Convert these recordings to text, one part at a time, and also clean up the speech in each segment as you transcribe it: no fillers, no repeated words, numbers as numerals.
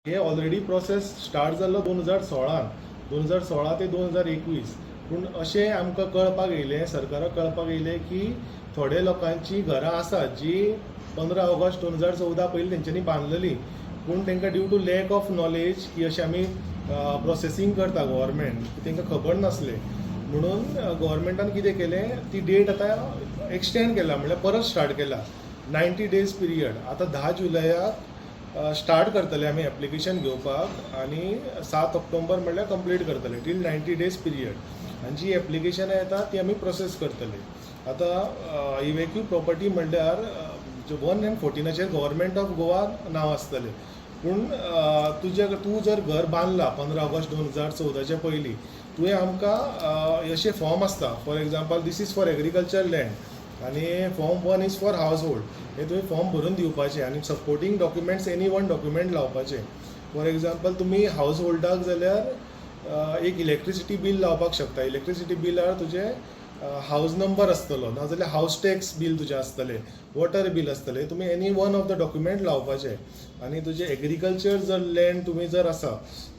हे already process start जाल्लो 2016 ते 2021. पूण अशें आमकां कळपाक येयलें, सरकाराक कळपाक येयलें की थोडे लोकांची घरां आसात जी 15 ऑगस्ट 2014 पयलीं तेंच्यांनी बांदलेली, पूण तांकां due to lack of knowledge की अशें आमी प्रोसेसींग करता गव्हर्मेंट, तांकां खबर नासलें. म्हणून गव्हर्मेंटान कितें केलें, ती डेट आतां एक्सटेंड केला, म्हणल्यार परत स्टार्ट केला 90 डेज पिरियड. आतां 10 जुलयाक स्टार्ट करतले आमी एप्लिकेशन घेवपाक आनी 7 ऑक्टोबर म्हणल्यार कंप्लीट करतले टील 90 डेज पिरियड. आनी जी एप्लिकेशनां येता ती आमी प्रोसेस करतले. आतां इवेक्यू प्रॉपर्टी म्हणल्यार 114 गव्हर्मेंट ऑफ गोवा नांव आसतलें. पूण तूं जर घर बांदलां 15 ऑगस्ट 2014 पयलीं, तुवें आमकां अशें फॉर्म आसता. For example this is for agriculture land आनी form 1 is for household. हे तुवें फॉर्म भरून दिवपाचें आनी supporting documents any one document लावपाचें. फॉर एग्जांपल तुमी हावज होल्डाक जाल्यार एक इलेक्ट्रिसिटी बील लावपाक शकता. इलेक्ट्रिसिटी बिलार तुजें हावज नंबर आसतलो, नाजाल्यार हावज टॅक्स बील तुजें आसतलें, वॉटर बील आसतलें. तुमी any one of the document लावपाचें. आनी तुजें एग्रीकल्चर जर लँड तुमी जर आसा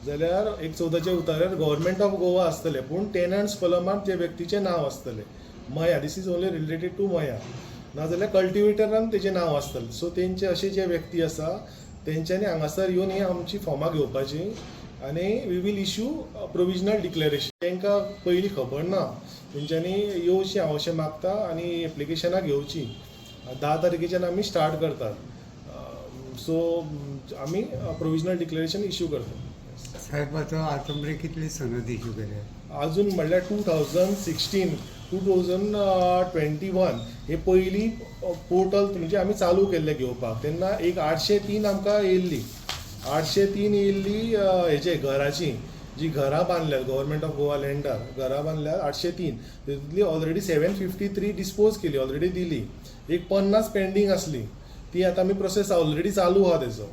जाल्यार 114 उतार्यार गव्हर्मेंट ऑफ गोवा आसतलें, पूण टेनंट्स कॉलमांत जे व्यक्तीचें नांव आसतलें. मया, this is only related to मया. नाजाल्यार कल्टिवेटरान तेजें नांव आसतलें. सो तेंचे अशे जे व्यक्ती आसा तेंच्यांनी हांगासर येवन ही आमची फॉर्मां घेवपाची आनी we will issue provisional declaration. तांकां पयलीं खबर ना, तेंच्यांनी येवचें, हांव अशें मागता, आनी एप्लिकेशनां घेवची. 10 तारखेच्यान आमी स्टार्ट करतात. सो आमी प्रोविजनल डिक्लेरेशन इश्यू करतात. साहेबाचो आजून कितली सनद इश्यू केल्या? अजून म्हणल्यार 2016 2021 हे पयलीं पोर्टल म्हणजे आमी चालू केल्ले घेवपाक. तेन्ना एक 803 आमकां येयल्ली. 803 येयल्ली हेजे घराची, जी घरां बांदल्यात गव्हर्मेंट ऑफ गोवा लँडार घरां बांदल्यात 803. तितूंतली ऑलरेडी 753 डिस्पोज केली, ऑलरेडी दिली. एक 50 पेंडींग आसली, ती आतां आमी प्रोसेस ऑलरेडी चालू आहा तेजो.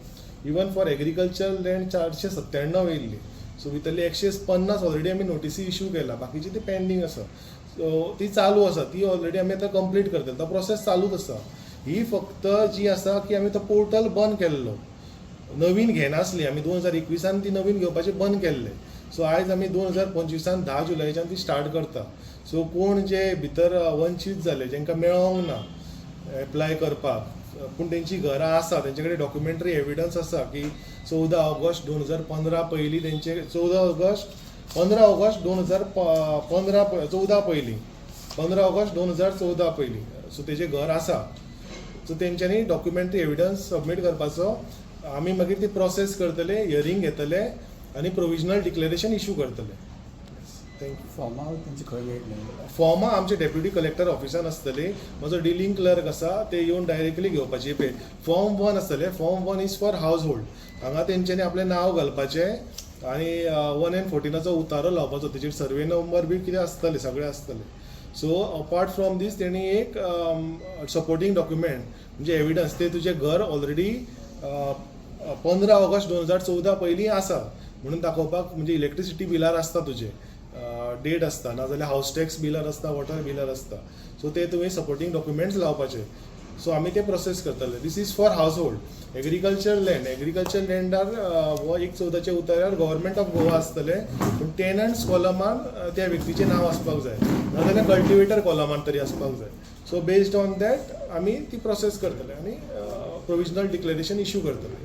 इवन फॉर एग्रीकल्चर लँड 497 येयल्ली. सो भितरली 150 ऑलरेडी आमी नोटिसी इश्यू केला, बाकीची ती पेंडींग आसा. सो ती चालू आसा, ती ऑलरेडी आमी आतां कंप्लीट करतले. तो प्रोसेस चालूच आसा. ही फक्त जी आसा की आमी तो पोर्टल बंद केल्लो, नवीन घेनासली आमी. 2021 ती नवीन घेवपाचें बंद केल्लें. सो आयज आमी 2025 10 जुलयाच्यान ती स्टार्ट करता. सो कोण जे भितर वंचीत जाले, जांकां मेळोंक ना एप्लाय करपाक, पूण तेंची घरां आसा, तेंचे कडेन डॉक्युमेंटरी एविडन्स आसा की 14 ऑगस्ट 2015 पयलीं तेंचे 15 ऑगस्ट 2014 पयलीं 15 ऑगस्ट 2014 पयलीं सो तेजें घर आसा. सो तेंच्यांनी डॉक्युमेंटरी एविडन्स सबमीट करपाचो. आमी मागीर ती प्रोसेस करतले, हियरींग घेतले आनी प्रोविजनल डिक्लेरेशन इश्यू करतले. थँक्यू. फॉर्मां तेंचे खंय मेळटले? फॉर्मां आमचे डेप्युटी कलेक्टर ऑफिसान आसतली. म्हजो डिलिंग क्लर्क आसा, ते येवन डायरेक्टली घेवपाची. पे फॉर्म 1 आसतलें. Form 1 is for house hold. हांगा तेंच्यांनी आपलें नांव घालपाचें आनी 114 उतारो लावपाचो. तेजेर सर्वे नंबर बी कितें आसतलें, सगळें आसतलें. सो अपार्ट फ्रॉम दीस तेणी एक सपोर्टींग डॉक्युमेंट म्हणजे एविडन्स, ते तुजें घर ऑलरेडी 15 ऑगस्ट 2014 पयलीं आसा म्हणून दाखोवपाक. म्हणजे इलेक्ट्रिसिटी बिलार आसता तुजें डेट आसता, नाजाल्यार हावस टॅक्स बिलार आसता, वॉटर बिलार आसता. सो ते तुवें सपोर्टींग डॉक्युमेंट्स लावपाचे. सो आमी ते प्रोसेस करतले. This is for household. Agriculture लँडार 114 उतार्यार गव्हर्मेंट ऑफ गोवा आसतलें, पूण टेनंट्स कॉलमान त्या व्यक्तीचें नांव आसपाक जाय, नाजाल्यार कल्टिवेटर कॉलमान तरी आसपाक जाय. सो बेस्ड ऑन दॅट आमी ती प्रोसेस करतले आनी प्रोविजनल डिक्लेरेशन इश्यू करतले.